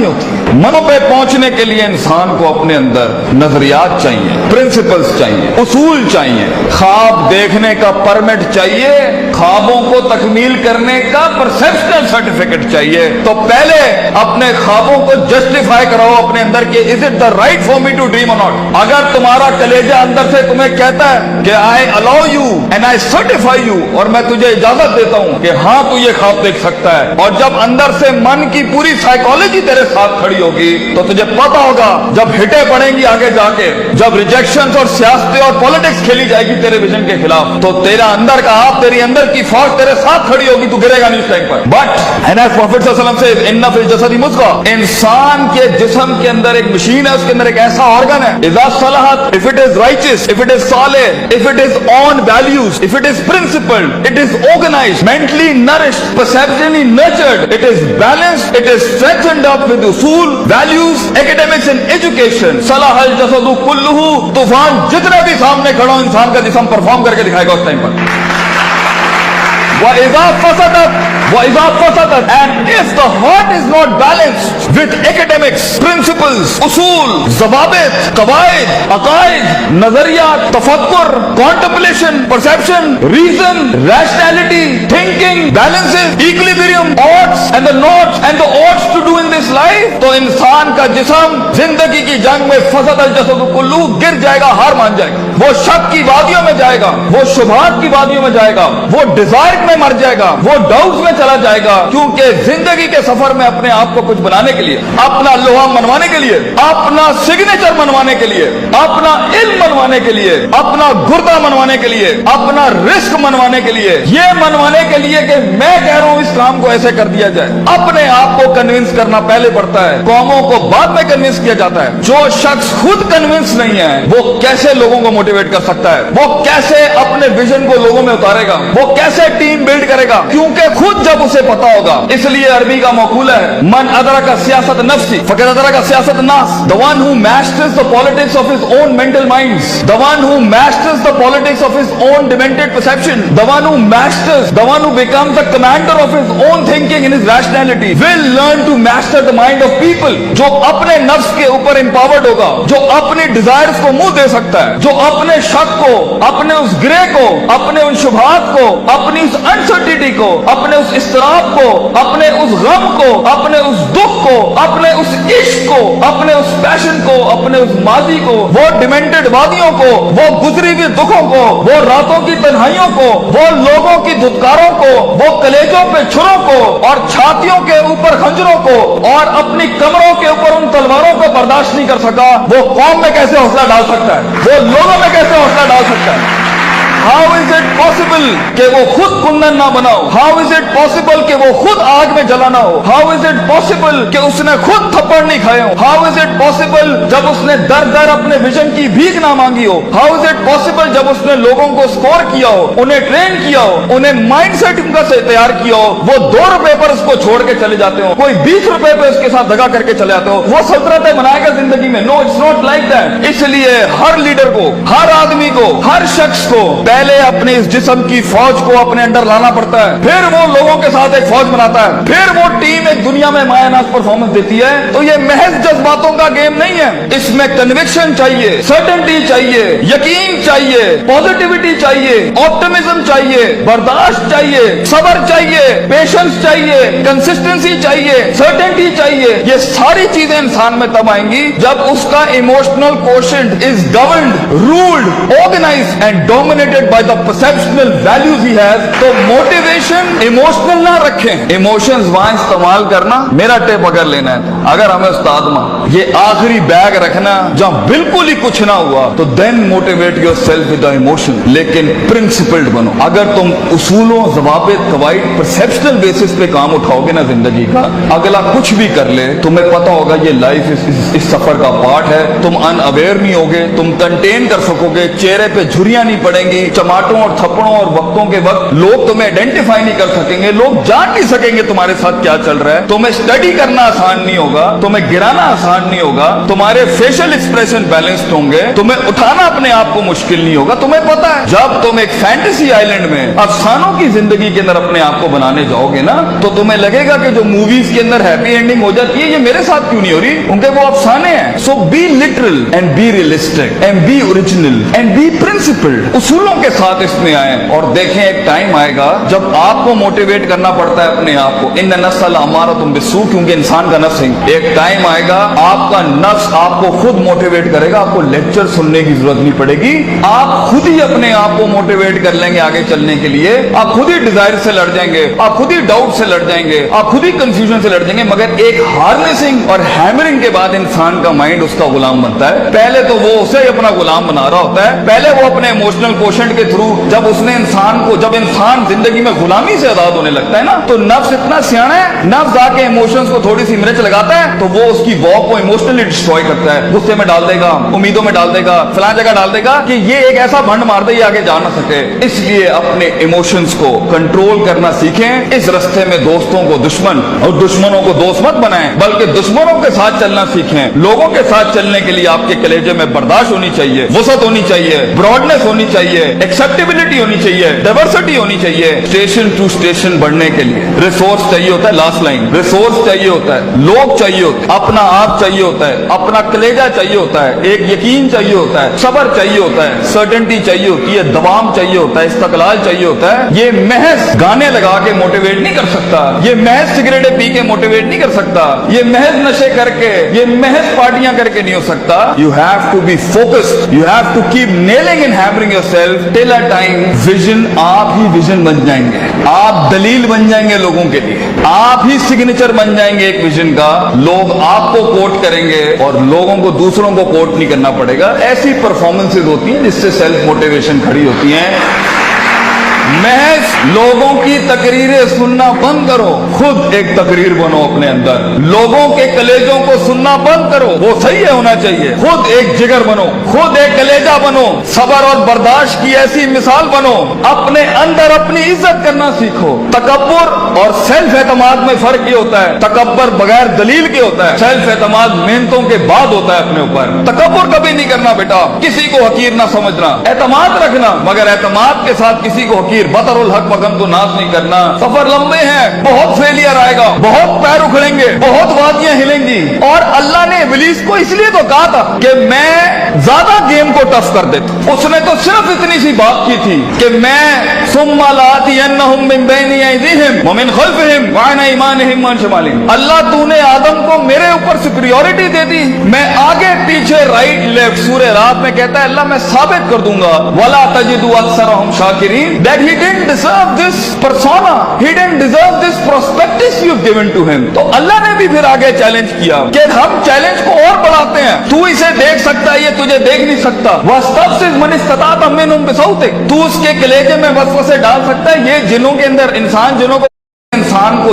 होती। मनों पे पहुंचने के लिए इंसान को अपने अंदर नजरियात चाहिए, प्रिंसिपल्स चाहिए, उसूल चाहिए, ख्वाब देखने का परमिट चाहिए, ख्वाबों को तकमील करने का परसेप्शनल सर्टिफिकेट चाहिए। तो पहले अपने ख्वाबों को जस्टिफाई कराओ अपने अंदर कि is it the right for me to dream और नॉट। अगर तुम्हारा कलेजा अंदर से तुम्हें कहता है कि I allow you and I certify you, और मैं तुझे इजाजत देता हूं कि हाँ तू ये ख्वाब देख सकता है, और जब अंदर से मन की पूरी साइकोलॉजी तेरे साथ खड़ी होगी तो तुझे पता होगा जब हिटे पड़ेंगी आगे जाके, जब रिजेक्शंस और सियासतें और पॉलिटिक्स खेली जाएगी तेरे विजन के खिलाफ, तो तेरा अंदर का आप, तेरी अंदर की फौज तेरे साथ खड़ी होगी, तू गिरेगा नहीं उस टाइम पर। बट एंड एज प्रॉफिट सल्लल्लाहु अलैहि वसल्लम से इन्ना फिल जसदी मुज़गा, इंसान के जिस्म के अंदर एक मशीन है, उसके अंदर एक ऐसा ऑर्गन है, इज़ा सलहत, if it is righteous, if it is सालिह, if it is on values, if it is principled, it is organised, mentally nourished, perceptually nurtured, it is balanced, it is strengthened up with उसूल, values, academics and education, सलाहल जसदु कुल्लुहु, तूफान जितने भी सामने खड़ा हो इंसान का जिस्म परफॉर्म करके दिखाएगा उस टाइम पर। وَإِذَا فَسَدَتْ, and if the heart is not balanced with academics, principles, usul, ज़वाबित, क़वाइद, अक़ाइद, नज़रियात, तफ़क्कुर, contemplation, perception, reason, rationality, thinking, balances, equilibrium, odds and the knots and the odds to do in this life, तो इंसान का जिस्म जिंदगी की जंग में फसदल जसद कुल्लू गिर जाएगा, हार मान जाएगा, वो शक की वादियों में जाएगा, वो शुबहात की वादियों में जाएगा, वो डिजायर में मर जाएगा, वो डाउट्स में चला जाएगा, क्योंकि जिंदगी के सफर में अपने आप को कुछ बनाने के लिए, अपना लोहा मनवाने के लिए, अपना सिग्नेचर मनवाने के लिए, अपना इल्म मनवाने के लिए, अपना गुर्दा मनवाने के लिए, अपना रिस्क मनवाने के लिए, ये मनवाने के लिए कि मैं कह रहा हूं इस्लाम को ऐसे कर दिया जाए, अपने आप को कन्विंस करना पहले पड़ता है, कौमों को बाद में कन्विंस किया जाता है। जो शख्स खुद कन्विंस नहीं है वो कैसे लोगों को मोटिवेट कर सकता है, वो कैसे अपने विजन को लोगों में उतारेगा, वो कैसे टीम बिल्ड करेगा, क्योंकि खुद जब उसे पता होगा। इसलिए अरबी का मकूला है, मन अदरका सियासत नफ्सी फक़द अदरका सियासत नास, the one who masters the politics of his own mental minds, the one who masters the politics of his own demented perception, the one who masters, the one who becomes the commander of his own thinking in his rationality will learn to master the mind of people. जो अपने नफ्स के ऊपर empowered होगा, जो अपने desires को मुंह दे सकता है, जो अपने शक को, अपने उस ग्रे को, अपने उन शुबहात को, अपनी उस अनसर्टिनिटी को, अपने उस इस्तराब को, अपने उस गम को, अपने उस दुख को, अपने उस इश्क को, अपने उस पैशन को, अपने उस माजी को, वो डिमेंटेड वादियों को, वो गुजरी हुई दुखों को, वो रातों की तन्हाइयों को, वो लोगों की धुतकारों को, वो कलेजों पे छुरों को और छातियों के ऊपर खंजरों को और अपनी कमरों के ऊपर उन तलवारों को बर्दाश्त नहीं कर सका, वो कौम में कैसे हौसला डाल सकता है, वो लोगों में कैसे हौसला डाल सकता है। How is it possible कि वो खुद कुंदन ना बनाओ? How is it possible कि वो खुद आग में जला ना हो? How is it possible कि उसने खुद थप्पड़ नहीं खाए हो? How is it possible जब उसने दर दर अपने विजन की भीख ना मांगी हो? How is it possible जब उसने लोगों को स्कोर किया हो, उन्हें ट्रेन किया हो, उन्हें माइंडसेट उनका से तैयार किया हो, वो 2 रुपए पर उसको छोड़ के चले जाते हो, कोई 20 रुपए पे उसके साथ दगा करके चले जाते हो, वो सल्तनतें बनाएगा जिंदगी में? No, it's not like that. इसलिए हर लीडर को, हर आदमी को, हर शख्स को पहले अपने इस जिस्म की फौज को अपने अंदर लाना पड़ता है, फिर वो लोगों के साथ एक फौज बनाता है, फिर वो टीम एक दुनिया में मायानाज परफॉर्मेंस देती है। तो ये महज जज्बातों का गेम नहीं है, इसमें कन्विक्शन चाहिए, सर्टेनिटी चाहिए, यकीन चाहिए, पॉजिटिविटी चाहिए, ऑप्टिमिज्म चाहिए, बर्दाश्त चाहिए, सब्र चाहिए, पेशेंस चाहिए, कंसिस्टेंसी चाहिए, सर्टेनिटी चाहिए। ये सारी चीजें इंसान में तब आएंगी जब उसका emotional quotient is governed, ruled, organised and dominated by the perceptual values he has। तो मोटिवेशन इमोशनल ना रखें, इमोशंस वहां इस्तेमाल करना मेरा टेप अगर लेना है, अगर हमें उस्ताद मां ये आखिरी बैग रखना जहां बिल्कुल ही कुछ ना हुआ, तो then motivate yourself with the emotion, लेकिन प्रिंसिपल्ड बनो। अगर तुम उसूलों, ज़वाबित, क़वाइद, परसेप्शनल बेसिस पे काम उठाओगे ना जिंदगी का, अगला कुछ भी कर ले तुम्हें पता होगा ये लाइफ इस सफर का पार्ट है, तुम अनअवेयर नहीं होगे, तुम कंटेन कर सकोगे, चेहरे पे झुर्रियां नहीं पड़ेंगी, चमाटों और थप्पड़ों और वक्तों के वक्त लोग तुम्हें आइडेंटिफाई नहीं कर सकेंगे, लोग जान नहीं सकेंगे तुम्हारे साथ क्या चल रहा है। तुम्हें स्टडी करना आसान नहीं होगा, तुम्हें गिराना आसान नहीं होगा, तुम्हारे फेशियल एक्सप्रेशन बैलेंस्ड होंगे, तुम्हें उठाना अपने आप को मुश्किल नहीं होगा। तुम्हें पता है जब तुम एक फैंटेसी आइलैंड में अफसानों की जिंदगी के अंदर अपने आप को बनाने जाओगे ना, तो तुम्हें लगेगा कि जो मूवीज के अंदर हैप्पी एंडिंग हो जाती है, ये मेरे साथ क्यों नहीं हो रही, उनके वो अफसाने हैं। So be literal and be realistic and be original and be principled. उसूलों के साथ इसमें आए और देखें एक टाइम आएगा जब आपको मोटिवेट करना पड़ता है अपने आप को। इन नस्ल हमारा तुम बिस्सू, क्योंकि इंसान का नफ्स है। एक टाइम आएगा आपका नफ्स आपको खुद मोटिवेट करेगा, आपको लेक्चर सुनने की जरूरत नहीं पड़ेगी, आप खुद ही अपने आप को मोटिवेट कर लेंगे आगे चलने के लिए। आप खुद ही डिजायर से लड़ जाएंगे, आप खुद ही डाउट से लड़ जाएंगे, आप खुद ही कंफ्यूजन से लड़ जाएंगे। मगर एक हार्नेसिंग और हैमरिंग के बाद इंसान का माइंड उसका गुलाम बनता है। पहले तो वो उसे अपना गुलाम बना रहा होता है, पहले वो अपने इमोशनल कोशेंट के थ्रू जब इंसान जिंदगी में गुलामी से आजाद होने लगता है ना, तो नफ्स इतना सियाना है, नफ्स आके इमोशंस को थोड़ी सी मिर्च लगाता है तो वो उसकी वॉक को इमोशनली डिस्ट्रॉय करता है, गुस्से में डाल देगा, उम्मीदों में डाल देगा, फलां जगह डाल देगा कि ये एक ऐसा भंड मार दे ये आगे जा ना सके। इसलिए अपने इमोशंस को कंट्रोल करना सीखें। इस रास्ते में दोस्तों को दुश्मन और दुश्मनों को दोस्त मत बनाएं, बल्कि दुश्मनों के साथ चलना सीखें। लोगों के साथ चलने के लिए आपके कलेजे में बर्दाश्त होनी चाहिए, वसअत होनी चाहिए, ब्रॉडनेस होनी चाहिए, एक्सेप्टेबिलिटी होनी चाहिए, डाइवर्सिटी होनी चाहिए। स्टेशन टू स्टेशन बढ़ने के लिए रिसोर्स चाहिए होता है, लास्ट लाइन, रिसोर्स चाहिए होता है, लोग चाहिए होते हैं, अपना आप चाहिए होता है, अपना कलेजा चाहिए होता है, एक यकीन चाहिए होता है, सब्र चाहिए होता है, सर्टेनिटी चाहिए होती है, दवाम चाहिए होता है, इस्तकलाल चाहिए होता है। ये महज गाने लगा के मोटिवेट नहीं कर सकता, ये महज सिगरेटें पी के मोटिवेट नहीं कर सकता, ये महज नशे करके, ये महज पार्टियां करके नहीं हो सकता। You have to be focused, you have to keep nailing and hammering yourself till a time vision, आप ही विजन बन जाएंगे, आप दलील बन जाएंगे लोगों के लिए, आप ही सिग्नेचर बन जाएंगे एक विजन का। लोग आपको कोट करेंगे और लोगों को दूसरों को कोट नहीं करना पड़ेगा। ऐसी परफॉर्मेंसेज होती हैं जिससे सेल्फ मोटिवेशन खड़ी होती है। महज लोगों की तकरीरें सुनना बंद करो, खुद एक तकरीर बनो अपने अंदर। लोगों के कलेजों को सुनना बंद करो, वो सही है होना चाहिए। खुद एक जिगर बनो, खुद एक कलेजा बनो, सब्र और बर्दाश्त की ऐसी मिसाल बनो। अपने अंदर अपनी इज्जत करना सीखो। तकब्बुर और सेल्फ एतमाद में फर्क ये होता है, तकब्बुर बगैर दलील के होता है, सेल्फ एतमाद मेहनतों के बाद होता है अपने ऊपर। तकब्बुर कभी नहीं करना बेटा, किसी को हकीर ना समझना, एतमाद रखना, मगर एतमाद के साथ किसी को हकीर बतरुल हक बगम को नाज नहीं करना। सफर लंबे हैं, बहुत फेलियर आएगा, बहुत पैर उखड़ेंगे, बहुत वादियां हिलेंगी। और अल्लाह ने इब्लीस को इसलिए तो कहा था कि मैं ज्यादा गेम को टफ कर देता। उसने तो सिर्फ इतनी सी बात की थी कि मैं सुम्मा लातियन्नहुम मिन बैनि अयदीहिम व मिन खल्फिहिम व अन अयमानिहिम व अन शमालिहिम। अल्लाह तूने आदम को मेरे ऊपर सुपीरियॉरिटी दे दी, मैं आगे पीछे राइट लेफ्ट। सूरह रात में कहता है अल्लाह मैं साबित कर दूंगा, वला तजिदु अक्सरहुम शाकिरीन, that he didn't deserve this persona, he didn't deserve this prospectus you've given to him। तो अल्लाह ने भी फिर आगे चैलेंज किया कि हम चैलेंज को और बढ़ाते हैं, तू इसे देख सकता है, ये तुझे देख नहीं सकता। वस्तफ्सिज मन इस्तताअत मिनहुम बिसौतिक, तू उसके कलेजे में वसवसे डाल सकता है। ये जिनों के अंदर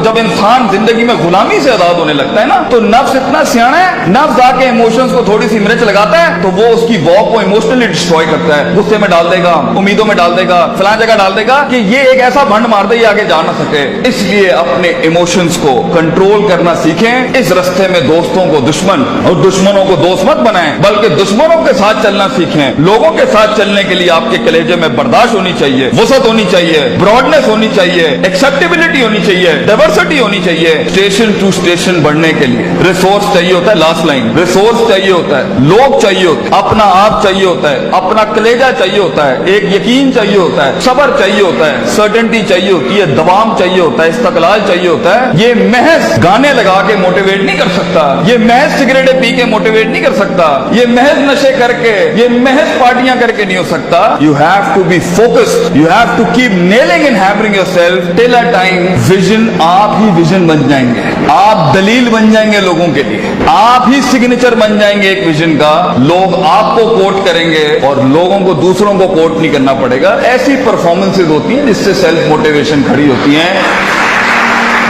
जब इंसान जिंदगी में गुलामी से आजाद होने लगता है ना, तो नफ्स इतना सियाना है, नफ्स आके इमोशंस को थोड़ी सी मिर्च लगाता है तो वो उसकी वॉक को इमोशनली डिस्ट्रॉय करता है, गुस्से में डाल देगा, उम्मीदों में डाल देगा, फलां जगह डाल देगा कि ये एक ऐसा भंड मार दे ये आगे जा ना सके। इसलिए अपने इमोशंस को कंट्रोल करना सीखें। इस रास्ते में दोस्तों को दुश्मन और दुश्मनों को दोस्त मत बनाएं, बल्कि दुश्मनों के साथ चलना सीखें। लोगों के साथ चलने के लिए आपके कलेजे में बर्दाश्त होनी चाहिए, वसअत होनी चाहिए, ब्रॉडनेस होनी चाहिए, एक्सेप्टेबिलिटी होनी चाहिए, डाइवर्सिटी होनी चाहिए। स्टेशन टू स्टेशन बढ़ने के लिए रिसोर्स चाहिए होता है, लास्ट लाइन, रिसोर्स चाहिए होता है, लोग चाहिए होते हैं, अपना आप चाहिए होता है, अपना कलेजा चाहिए होता है, एक यकीन चाहिए होता है, सब्र चाहिए होता है, सर्टेनिटी चाहिए होती है, दवाम चाहिए होता है, इस्तकलाल चाहिए होता है। ये महज गाने लगा के मोटिवेट नहीं कर सकता, ये महज सिगरेटें पी के मोटिवेट नहीं कर सकता, ये महज नशे करके, ये महज पार्टियां करके नहीं हो सकता। You have to be focused, you have to keep nailing and hammering yourself till a time vision, आप ही विजन बन जाएंगे, आप दलील बन जाएंगे लोगों के लिए, आप ही सिग्नेचर बन जाएंगे एक विजन का। लोग आपको कोट करेंगे और लोगों को दूसरों को कोट नहीं करना पड़ेगा। ऐसी परफॉर्मेंसेज होती हैं जिससे सेल्फ मोटिवेशन खड़ी होती है।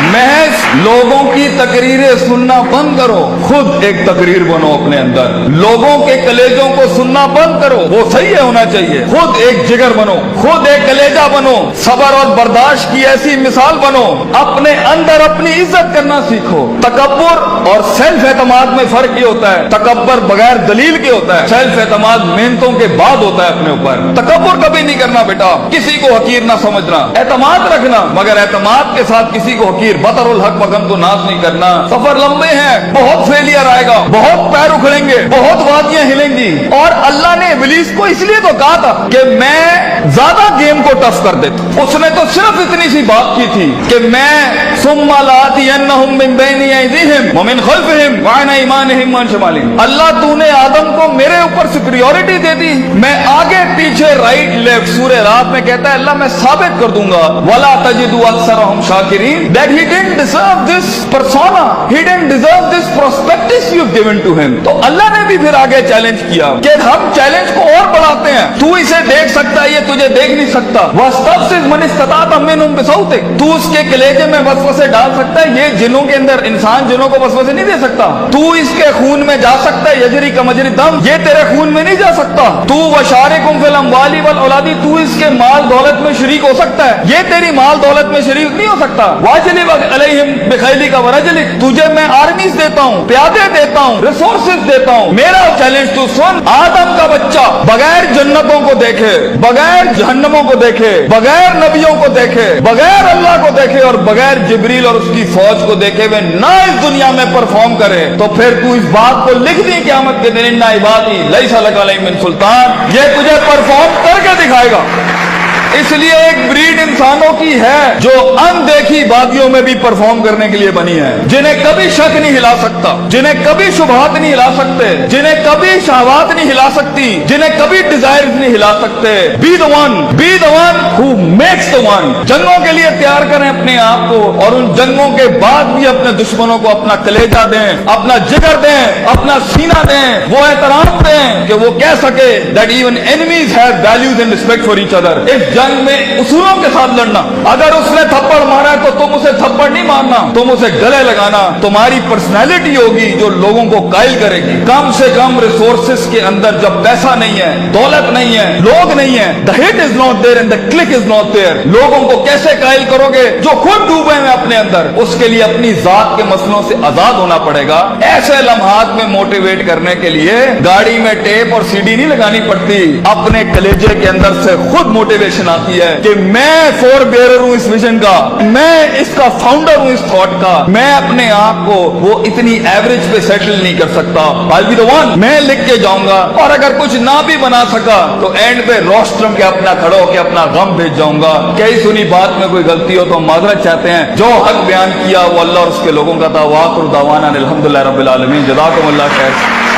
محض لوگوں کی تقریریں سننا بند کرو, خود ایک تقریر بنو اپنے اندر. لوگوں کے کلیجوں کو سننا بند کرو, وہ صحیح ہونا چاہیے. خود ایک جگر بنو, خود ایک کلیجہ بنو, صبر اور برداشت کی ایسی مثال بنو. اپنے اندر اپنی عزت کرنا سیکھو. تکبر اور سیلف اعتماد میں فرق یہ ہوتا ہے, تکبر بغیر دلیل کے ہوتا ہے, سیلف اعتماد محنتوں کے بعد ہوتا ہے اپنے اوپر. تکبر کبھی نہیں کرنا بیٹا, کسی کو حقیر نہ سمجھنا, اعتماد رکھنا, مگر اعتماد کے ساتھ کسی کو حقیر بطر الحق بغن کو ناز نہیں کرنا. سفر لمبے ہیں, بہت فیلئر آئے گا, بہت پیر اکھڑیں گے, بہت وادیاں ہلیں گی. اور اللہ نے ابلیس کو اس لیے تو کہا تھا کہ میں زیادہ گیم کو ٹف کر دیتا. اس نے تو صرف اتنی سی بات کی تھی کہ میں ثم لآتینہم من بین ایدیہم ومن خلفہم وعن ایمانہم وعن شمالہم. اللہ تو نے آدم کو میرے اوپر سپریورٹی دے دی, میں آگے پیچھے رائٹ لیفٹ. سورہ رات میں کہتا ہے اللہ میں ثابت کر دوں گا ولا تجد اکثرہم شاکرین, that he didn't deserve this persona, he didn't deserve this prospectus you've given to him. تو اللہ نے بھی پھر آگے چیلنج کیا کہ ہم چیلنج کو اور بڑھاتے ہیں. تو اسے دیکھ سکتا ہے, یہ تجھے دیکھ نہیں سکتا. وَاسْتَفْسِزْ مَنِ اسْتَطَعْتَ مِنْهُمْ بِصَوْتِكَ, تو اس کے کلیجے میں وسوسے ڈال سکتا ہے. یہ جنوں کے اندر, انسان جنوں کو وسوسے نہیں دے سکتا. تو اس کے خون میں جا سکتا ہے, یجری کا مجری دم, یہ تیرے خون میں نہیں جا سکتا. تو وَشَارِكُمْ فِي الْأَمْوَالِ وَالْأَوْلَادِ, تو اس کے مال دولت میں شریک ہو سکتا ہے, یہ تیری مال دولت میں شریک نہیں ہو سکتا. وَاجْلِبْ عَلَيْهِمْ بِخَيْلِكَ وَرَجْلِكَ, تجھے میں آرمیز دیتا ہوں, پیادے دیتا ہوں, ریسورسز دیتا ہوں. میرا چیلنج تو سن, آدم کا بچہ بغیر جنتوں کو دیکھے, بغیر جہنموں کو دیکھے, بغیر نبیوں کو دیکھے, بغیر اللہ کو دیکھے اور بغیر جبریل اور اس کی فوج کو دیکھے ہوئے نہ اس دنیا میں پرفارم کرے, تو پھر تو اس بات کو لکھ دی قیامت کے دن ان عبادی لیس لک علیہم من سلطان, یہ تجھے پرفارم کر کے دکھائے گا. اس لیے ایک بریڈ انسانوں کی ہے جو اندیکھی وادیوں میں بھی پرفارم کرنے کے لیے بنی ہے, جنہیں کبھی شک نہیں ہلا سکتا, جنہیں کبھی شبہات نہیں ہلا سکتے, جنہیں کبھی شہوات نہیں ہلا سکتی, جنہیں کبھی ڈیزائر نہیں ہلا سکتے. be the one who makes the one. جنگوں کے لیے تیار کریں اپنے آپ کو, اور ان جنگوں کے بعد بھی اپنے دشمنوں کو اپنا کلیجہ دیں, اپنا جگر دیں, اپنا سینہ دیں, وہ احترام دیں کہ وہ کہہ سکے that even enemies have values and respect for each other. اس جنگ میں اصولوں کے ساتھ لڑنا. اگر اس نے تھپڑ مارا ہے تو تم اسے تھپڑ نہیں مارنا, تم اسے گلے لگانا. تمہاری پرسنالٹی ہوگی جو لوگوں کو قائل کرے گی. کم سے کم ریسورسز کے اندر جب پیسہ نہیں ہے, دولت نہیں ہے, لوگ نہیں ہے, the hit is not there and the click is not there. لوگوں کو کیسے قائل کرو گے جو خود ڈوبے ہیں اپنے اندر؟ اس کے لیے اپنی ذات کے مسئلوں سے آزاد ہونا پڑے گا. ایسے لمحات میں موٹیویٹ کرنے کے لیے گاڑی میں ٹیپ اور سی ڈی نہیں لگانی پڑتی, اپنے کلیجے کے اندر سے خود موٹیویشن آتی ہے کہ میں فور بیئرر ہوں اس ویژن کا, میں اس کا فاؤنڈر ہوں اس تھاٹ کا. میں اپنے آپ کو وہ اتنی ایوریج پہ سیٹل نہیں کر سکتا. I'll be the one. میں لکھ کے جاؤں گا, اور اگر کچھ نہ بھی بنا سکا تو اینڈ پہ روسٹرم کے اپنا کھڑا ہو کے اپنا غم بھیج جاؤں گا. کئی سنی بات میں کوئی غلطی ہو تو معذرت چاہتے ہیں. جو حق بیان کیا وہ اللہ اور اس کے لوگوں کا تھا. وآخر دعوانا الحمدللہ رب العالمین. جزاکم اللہ خیر.